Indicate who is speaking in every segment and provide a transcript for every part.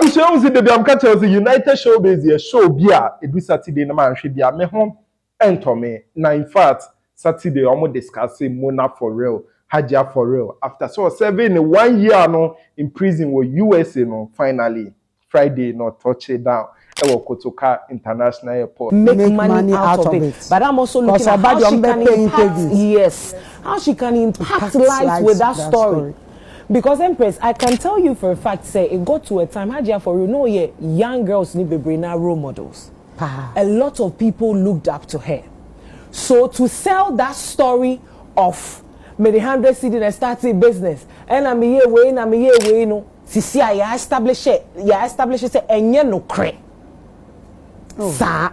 Speaker 1: shows in the Biamka the United Showbiz here show beer every Saturday na man should be a me home enter me. Now in fact Saturday almost discussing Mona for real, Hajia for real. After so serving 1 year no in prison with USA no finally Friday no touch it down. Kotoka International Airport.
Speaker 2: Make money out of it. But I'm also looking at how she can impact, yes, how she can impact lives with that story. Because Empress, I can tell you for a fact, say it got to a time, Hajia for you know, yeah, young girls need to bring now role models. A lot of people looked up to her. So to sell that story of maybe 100 cedi and starting business, and I'm here way, no, see, I establish it, say, and you no cre. Sir,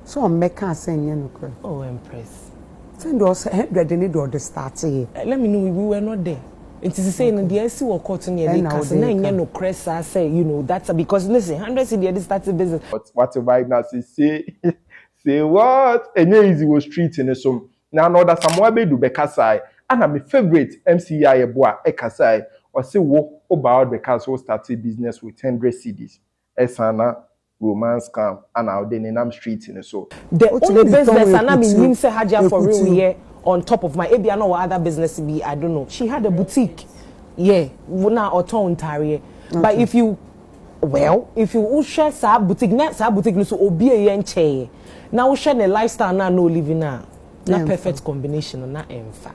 Speaker 3: so make us say you no cre.
Speaker 2: Oh, Empress.
Speaker 3: Send us 100 need to start here.
Speaker 2: Let me know we were not there. It is saying in the SC or cotton here, because no crest, I say, you know, that's because listen, 100 cedi this started business.
Speaker 1: Whatever I now say, say what? And easy was street in the sum. Now, no, that Asamoah be do bekasai. And I'm my favorite MC Yaayeboah ekasai. Or say what about because we started business with 100 cedis. Esana romance scam and out then I'm street in the so.
Speaker 2: The only business and I mean him say Hajia for real here. On top of my maybe I know what other business be, I don't know. She had a boutique. Yeah, now or town tari. But if you share sa boutique, not sa boutique no so obi e yen che. Now share the lifestyle now no living now. Na perfect combination na emfa.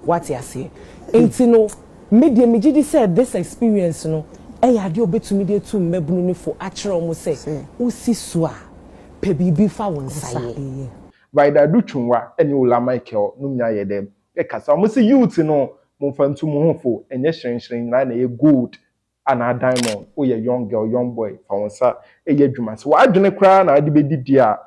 Speaker 2: What you say? Enti no media me said this experience no e ya de obetumi de tu mmebunu ni for actually almost say usi so a pe bibi fa won saye.
Speaker 1: By the Duchunwa, and you la Michael, Numia Yedem. Ekasa, must see you to know, Monfantu Monfo, and yes, shine a good and a diamond, or a young girl, young boy, for one sir, a year so I don't cry, I did dear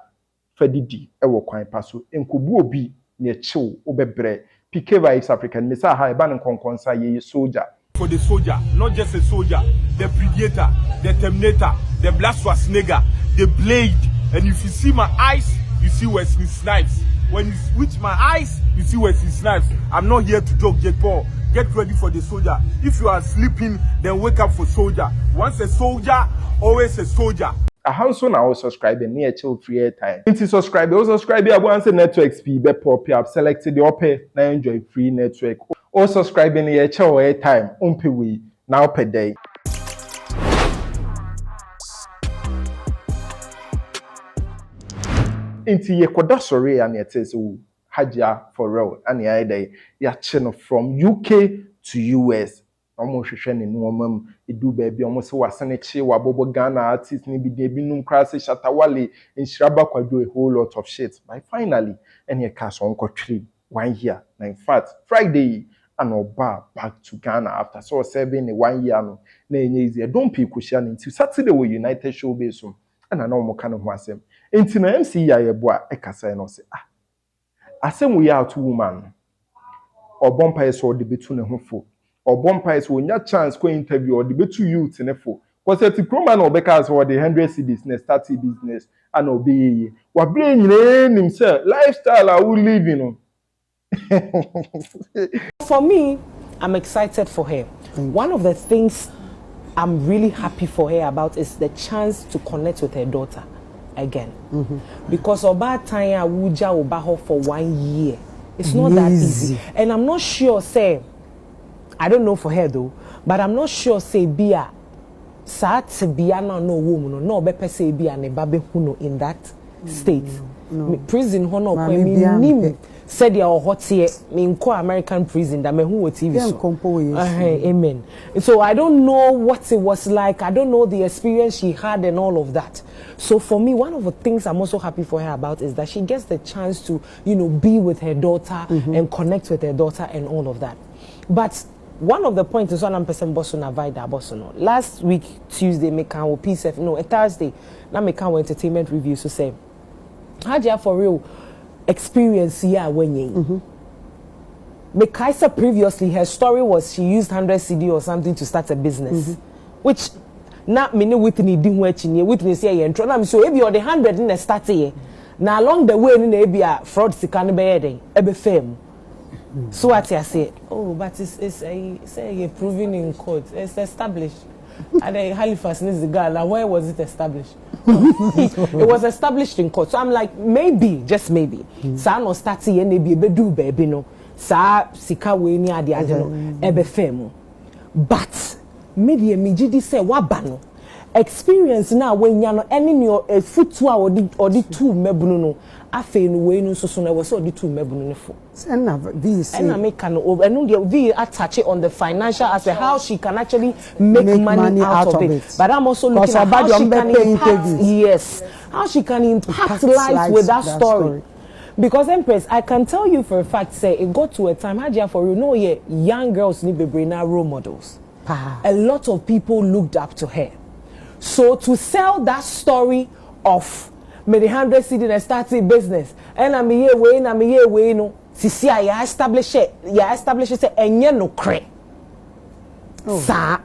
Speaker 1: Fedidi, a walk quite passo, and Kubu be near Chill, Obebre, Pikeva is African, Miss High Ban and Conconsa, ye soldier. For the soldier, not just a soldier, the predator, the terminator, the blast Schwarzenegger, the blade, and if you see my eyes, you see Wesley Snipes. When you switch my eyes, you see Wesley Snipes. I'm not here to joke, Jake Paul. Get ready for the soldier. If you are sleeping, then wake up for soldier. Once a soldier, always a soldier. I have so now subscribe near chill free airtime. If subscribe, also subscribe here once the network speed be pop up. Select the OPE now enjoy free network. Or subscribe near chill airtime. We now per day. Inti ye koda sorry and it says Hajia for real and the idea ya channel from UK to US. Almost shisheni no do baby almost was senechi wa bobo Ghana artist ni bi num krase shatawale in Shraba kwado a whole lot of shit. But finally any cast on 1 year. Now in fact Friday and oba back to Ghana after so serving 1 year no na easy. Don't pay cushion into Saturday we United Showbiz and I know more kind of wasem. Inti na MC Yaayeboah ekasa no say asem we out woman obompa is or the betu ne ho fo obompa is wonya chance ko interview or the betu youth ne fo cause the croma no beka so the 100 cedis na start business and obi wa bre nyine nim say lifestyle I will live you know.
Speaker 2: For me, I'm excited for her. One of the things I'm really happy for her about is the chance to connect with her daughter again. Because about time Awuja Obaho for 1 year. It's not that easy. And I'm not sure, say, I don't know for her though, but I'm not sure, say, Bia, Sat Bia no woman, no bepe say Bia ne babe huno in that state. Prison hono when said ya hot here in American prison that me who TV so. Amen. So I don't know what it was like. I don't know the experience she had and all of that. So for me, one of the things I'm also happy for her about is that she gets the chance to, you know, be with her daughter and connect with her daughter and all of that. But one of the points is one person Bosona Vida Bosono. Last week Tuesday, me can PCF no a Thursday. Now me can entertainment review so say Hajia for real experience here when you Mekaisa previously her story was she used 100 cedi or something to start a business which not many Whitney didn't watch in Whitney say and so if you're the 100 in the start here now along the way in the fraud sikan be ebe fame so what I say oh but it's a say proven in court it's established And then Halifax is the girl. Like, where was it established? It was established in court. So I'm like, maybe, just maybe. Sa no starting and maybe do baby no. Sa sika we ni adi no ebe femu. But media mijidi say wabano. Experience now when you know any new foot 2 or the 2 mebunu no afe no we no so na we so the 2 mebunu no fo
Speaker 3: and na this
Speaker 2: and na make can and the we attach it on the financial aspect how she can actually make money out of it. But I'm also looking at how she can impact, yes, how she can impact lives with that story. Because Empress, I can tell you for a fact, say it got to a time, Hajia, for you know, yeah, young girls need to be role models. A lot of people looked up to her. So to sell that story of maybe 100 cedis and starting business, and I'm here way, no, see, I establish it, say, and you no cre. Sa,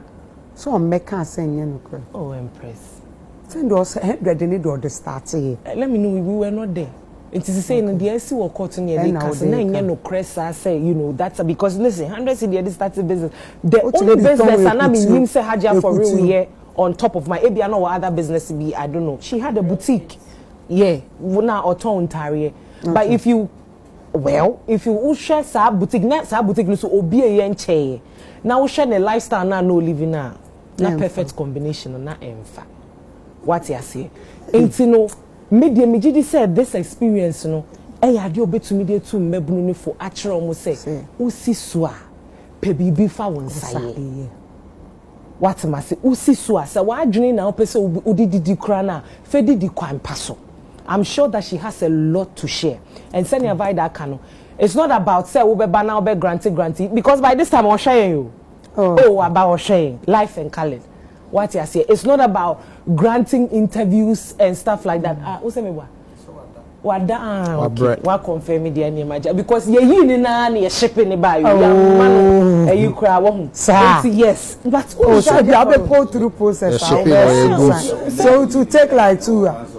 Speaker 3: so make us say you no cre.
Speaker 2: Oh, Empress.
Speaker 3: Send us 100 need to start here.
Speaker 2: Let me know we were not there. It is saying in the SC or cotton here, they can no crest. I say, you know, that's because listen, 100 cedis starting business. The only business, and I mean, him say Hajia for real here. On top of my maybe I know what other business be, I don't know. She had a boutique. Yeah, na auto tare. But if you share sa boutique, na sa boutique no so obi e nche. Now we share the lifestyle na no living na perfect combination na emfa. What you say? Enti no media megidi said this experience no e ya de obetumi de tu mebunu ni for akere omo say usi so a pe bibi fa won saye. What must usi so say wa adwene na opese udidi kra na fe didi kwampa so. I'm sure that she has a lot to share. And send your that cano. It's not about say we be banana be granted because by this time I'll share you. About sharing life and color. What you say? It's not about granting interviews and stuff like that. Who say me what? Okay. What confirm me the name because you na na shipping it by you. You cry yes. But
Speaker 3: so you have to go through process. So to take like 2 hours.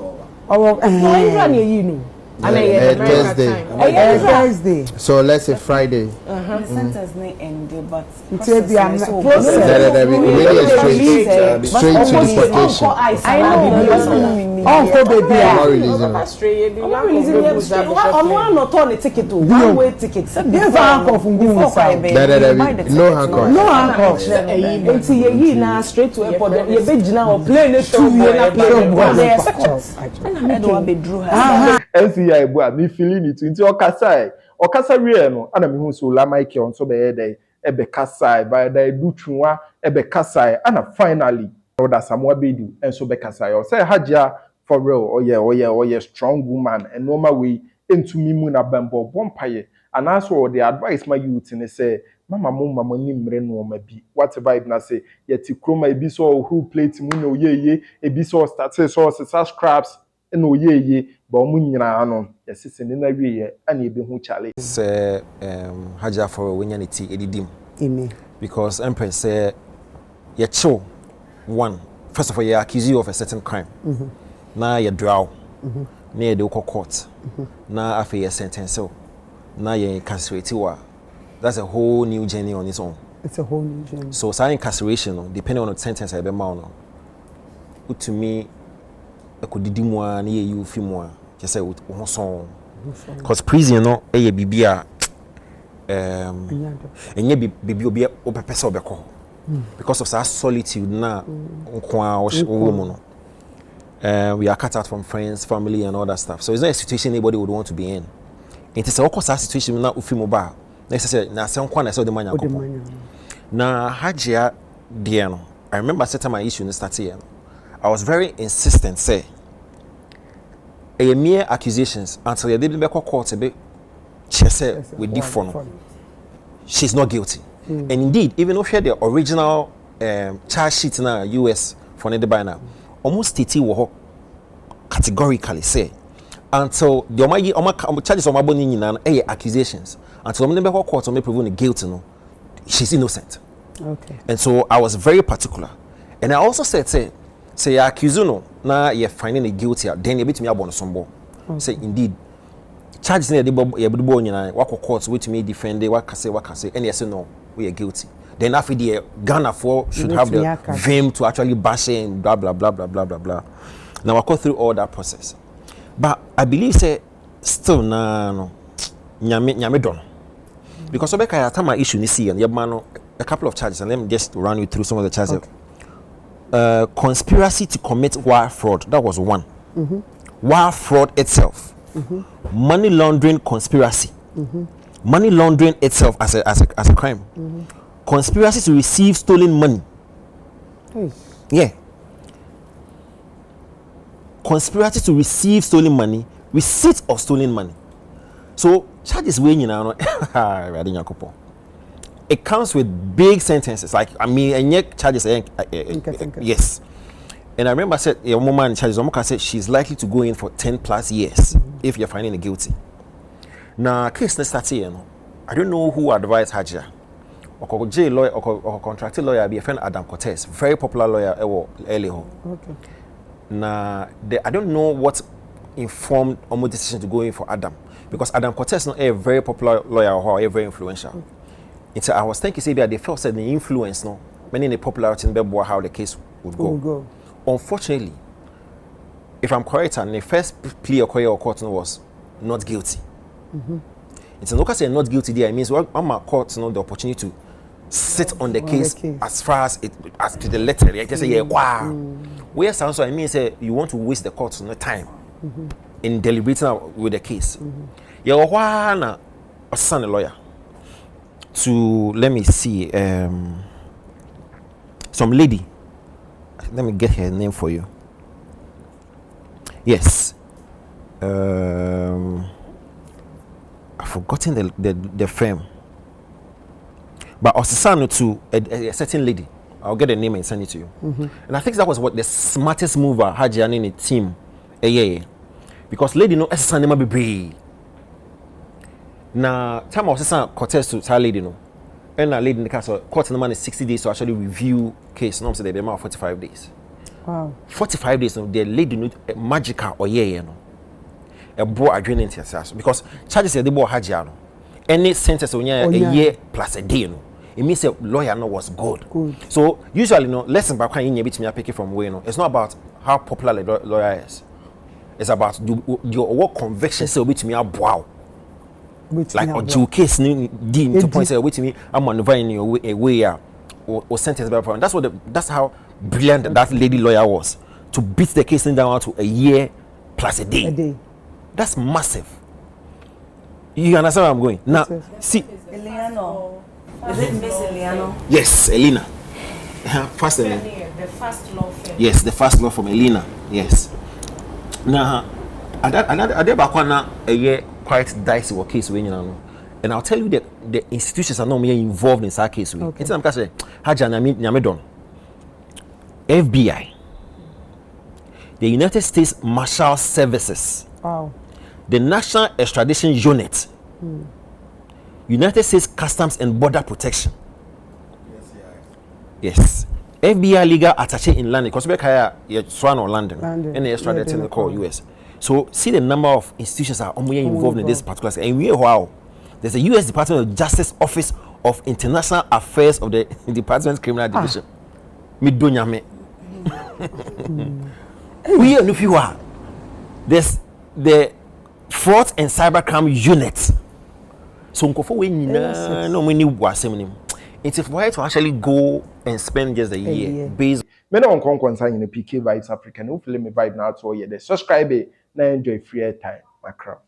Speaker 3: Thursday.
Speaker 4: So let's say Friday.
Speaker 5: The sentence may end, but
Speaker 3: straight to the
Speaker 4: deportation.
Speaker 5: I know.
Speaker 3: Uncle baby.
Speaker 2: I'm ticket to one-way ticket.
Speaker 4: No handcuffs.
Speaker 2: Now straight to airport. You be now plane it to
Speaker 1: Yaayeboah me feeling it nti okasa wie no ana me hu so la Michael nso be dey ebe kasai by the dutwua ebe kasai ana finally Asamoah bedu enso be kasai o say Hajia for real oh yeah strong woman and normal way entumi mu na bambo bompaye and also the advice my youth in say mama ni mre no ma bi what vibe na say yeti kroma ebi so who plate mu no ye ebi so start say so scraps no ye ba omu nyina no yesese ne na wiye ana ebe hu challenge
Speaker 6: say Hajia for when you ti edidim because Empress say you chill one first of all you accuse you of a certain crime na you draw na you do court na after you sentence so na you incarcerate wa that's a whole new journey on its own.
Speaker 3: It's a whole new journey.
Speaker 6: So incarceration depending on the sentence I be ma to me I could didi mo na you fi mo just say wo so cause prison no e ye bibia enye bibi obi o pepese obekọ because of that solitude na nkwa wo mo no we are cut out from friends, family and all that stuff. So it's not a situation anybody would want to be in. It is a situation na ufi mo ba na say na se nkwa na say the manya kopo na Hajia dear no I remember set my issue in start here I was very insistent say a mere accusations until you didn't be court be she said with the phone she's not guilty and indeed even if she had the original charge sheet in the US for the by now almost TT categorically say until the charges on my body accusations until the court may prove guilty no she's innocent.
Speaker 3: Okay.
Speaker 6: And so I was very particular and I also said say you accuse no na you finding a guilty then you bit me abon sombo say indeed charges na you do nyina wa court with me defend what can say and you say no we are guilty then after the Ghana for should have the vim to actually bash in blah blah blah blah blah blah blah. Now I go through all that process, but I believe say still no nyame don because obeka ya time issue ni see and a couple of charges, and let me just run you through some of the charges. Okay. Conspiracy to commit wire fraud, that was one. Wire fraud itself, money laundering conspiracy, money laundering itself as a crime, conspiracy to receive stolen money. Yeah, conspiracy to receive stolen money, receipt of stolen money. So charges weighing now, it comes with big sentences. Like I mean, and yet charges. Yes. And I remember I said a woman in charges. Omoka said she's likely to go in for 10+ years if you're finding her guilty. Now case next start here. I don't know who advised Hajia. Or J lawyer or contracted lawyer be a friend Adam Cortez, very popular lawyer earlier. Okay. Now I don't know what informed Omo decision to go in for Adam, because Adam Cortez is not a very popular lawyer or very influential. Okay. So I was thinking, say they felt that the influence, no, many in the popularity in Bebo how the case would go. Unfortunately, if I'm correct, and the first plea or court was not guilty. It's look say not guilty there. It means I'm a court, the opportunity to sit on the case as far as it as to the letter. Like just say, yeah, wow. Where sounds so I mean say you want to waste the court's time in deliberating with the case. Yeah, why a son a lawyer. To let me see some lady, let me get her name for you. Yes, I've forgotten the firm, but Osisano to a certain lady. I'll get the name and send it to you. And I think that was what the smartest mover Hajia in the team because lady no Osisano never be brave. Now, time I was saying Cortez to tell lady no, and a lady in the castle court the man is 60 days to actually review case. No, say they be 45 days. Wow. 45 days. No, the lady no magical or no. A broad agreement into because charges they bought Hajia no. Any sentence on a year plus a day no. It means a lawyer no was good. So usually no lesson back when you bit me pick it from where no. It's not about how popular the lawyer is. It's about what conviction say bit me wow. Like a Jew case to point say wait me I'm maneuvering in a way or sentence by problem. That's how brilliant that lady lawyer was to beat the case down to a year plus a day. That's massive. You understand where I'm going? Now see
Speaker 5: Eliano. Is it Miss Eliano?
Speaker 6: Yes, Elena. First
Speaker 5: the first law firm.
Speaker 6: Yes, the first law from Elena. Yes. Now another back a year quite dicey what case when you know, and I'll tell you that the institutions are not more involved in that case. It's not because Hajia Nyamedon, FBI, the United States Marshal Services, the National Extradition Unit, United States Customs and Border Protection. Yes. FBI legal attaché in London, because we're Swan or London, and they extradited in the core US. So see the number of institutions that are involved in this particular case. And wow, there's a U.S. Department of Justice Office of International Affairs of the Department of Criminal Division. Midonyame. We are if you are. There's the Fraud and Cybercrime Unit. So we no many was it's for you to actually go and spend just a year based.
Speaker 1: Me no concern in the PK Vibes African. Hopefully me vibe now to all the subscribe. Now enjoy free airtime, my crowd.